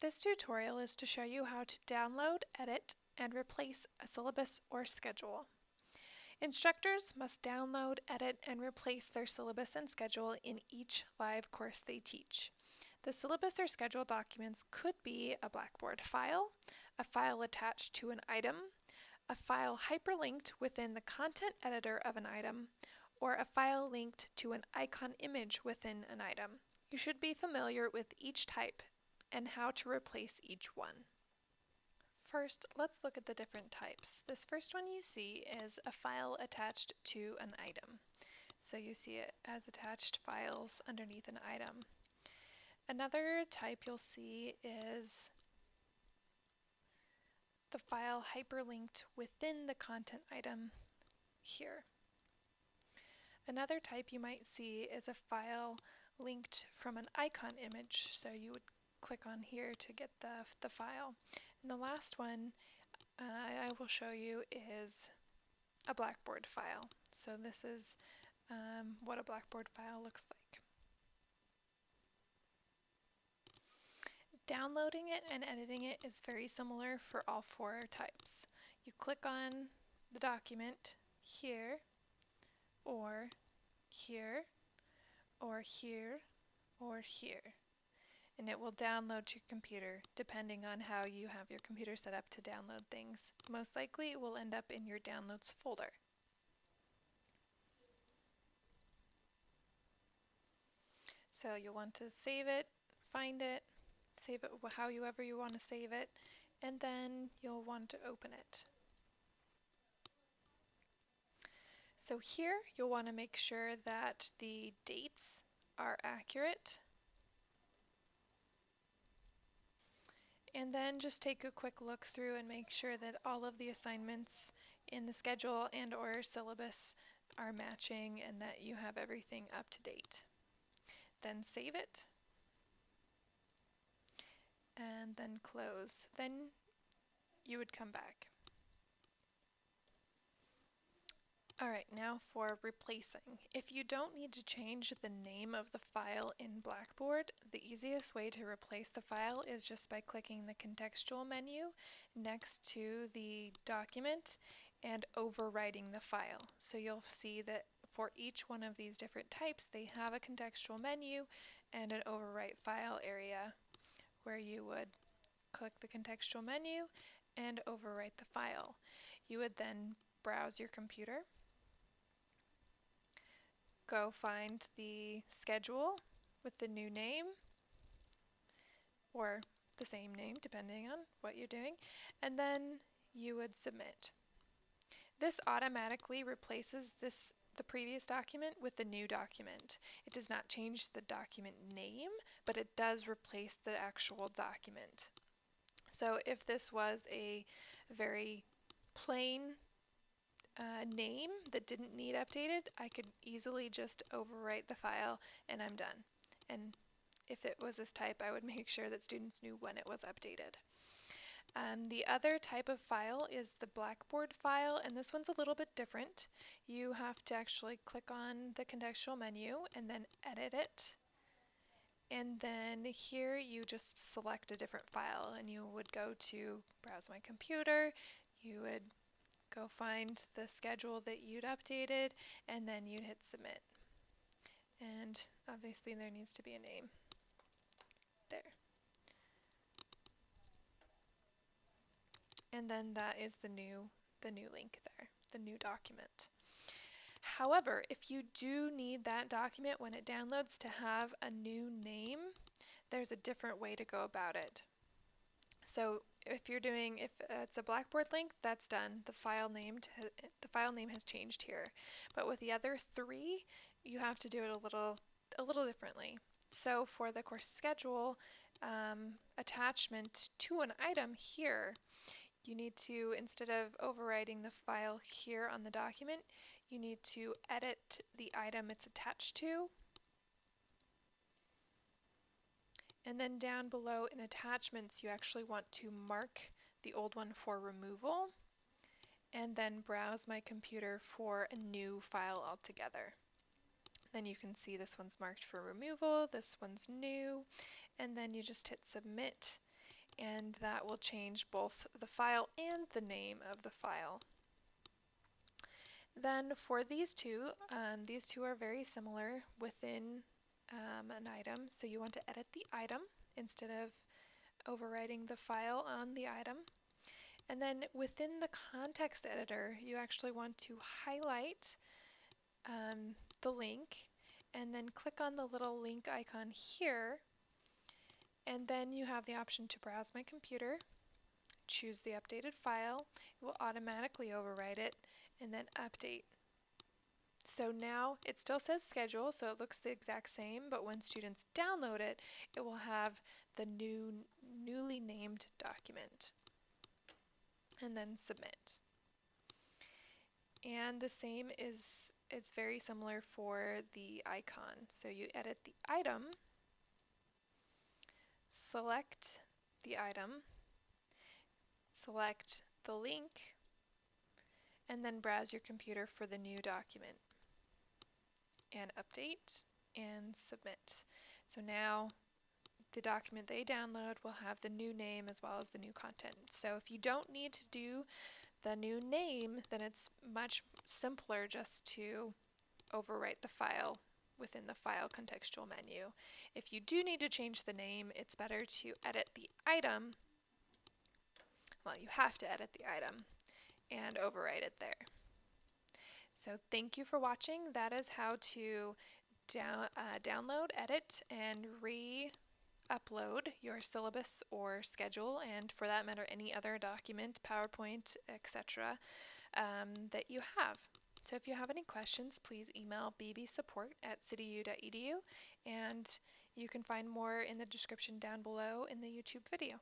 This tutorial is to show you how to download, edit, and replace a syllabus or schedule. Instructors must download, edit, and replace their syllabus and schedule in each live course they teach. The syllabus or schedule documents could be a Blackboard file, a file attached to an item, a file hyperlinked within the content editor of an item, or a file linked to an icon image within an item. You should be familiar with each type and how to replace each one. First, let's look at the different types. This first one you see is a file attached to an item. So you see it as attached files underneath an item. Another type you'll see is the file hyperlinked within the content item here. Another type you might see is a file linked from an icon image. So you would click on here to get the file. And the last one I will show you is a Blackboard file. So this is what a Blackboard file looks like. Downloading it and editing it is very similar for all four types. You click on the document here, or here, or here, or here, and it will download to your computer depending on how you have your computer set up to download things. Most likely it will end up in your downloads folder. So you'll want to save it, find it, save it however you want to save it, and then you'll want to open it. So here you'll want to make sure that the dates are accurate. And then just take a quick look through and make sure that all of the assignments in the schedule and or syllabus are matching and that you have everything up to date. Then save it. And then close. Then you would come back. Alright, now for replacing. If you don't need to change the name of the file in Blackboard, the easiest way to replace the file is just by clicking the contextual menu next to the document and overwriting the file. So you'll see that for each one of these different types, they have a contextual menu and an overwrite file area where you would click the contextual menu and overwrite the file. You would then browse your computer, go find the schedule with the new name or the same name depending on what you're doing, and then you would submit. This automatically replaces the previous document with the new document. It does not change the document name, but it does replace the actual document. So if this was a very plain name that didn't need updated, I could easily just overwrite the file and I'm done. And if it was this type, I would make sure that students knew when it was updated. The other type of file is the Blackboard file, and this one's a little bit different. You have to actually click on the contextual menu and then edit it. And then here you just select a different file and you would go to browse my computer, you would go find the schedule that you'd updated, and then you'd hit submit. And obviously there needs to be a name there. And then that is the new link there, the new document. However, if you do need that document when it downloads to have a new name, there's a different way to go about it. So if it's a Blackboard link, that's done. The file name has changed here. But with the other three, you have to do it a little differently. So for the course schedule attachment to an item here, you need to, instead of overwriting the file here on the document, you need to edit the item it's attached to. And then down below in attachments, you actually want to mark the old one for removal, and then browse my computer for a new file altogether. Then you can see this one's marked for removal, this one's new, and then you just hit submit, and that will change both the file and the name of the file. Then for these two are very similar within an item, so you want to edit the item instead of overwriting the file on the item. And then within the context editor, you actually want to highlight the link and then click on the little link icon here, and then you have the option to browse my computer, choose the updated file, it will automatically overwrite it, and then update. So now it still says schedule, so it looks the exact same, but when students download it, it will have the newly named document. And then submit. And the same is, it's very similar for the icon. So you edit the item, select the item, select the link, and then browse your computer for the new document. And update and submit. So now the document they download will have the new name as well as the new content. So if you don't need to do the new name, then it's much simpler just to overwrite the file within the file contextual menu. If you do need to change the name, it's better to edit the item. Well, you have to edit the item and overwrite it there. So thank you for watching. That is how to download, edit, and re-upload your syllabus or schedule, and for that matter any other document, PowerPoint, etc. That you have. So if you have any questions, please email bbsupport@cityU.edu, and you can find more in the description down below in the YouTube video.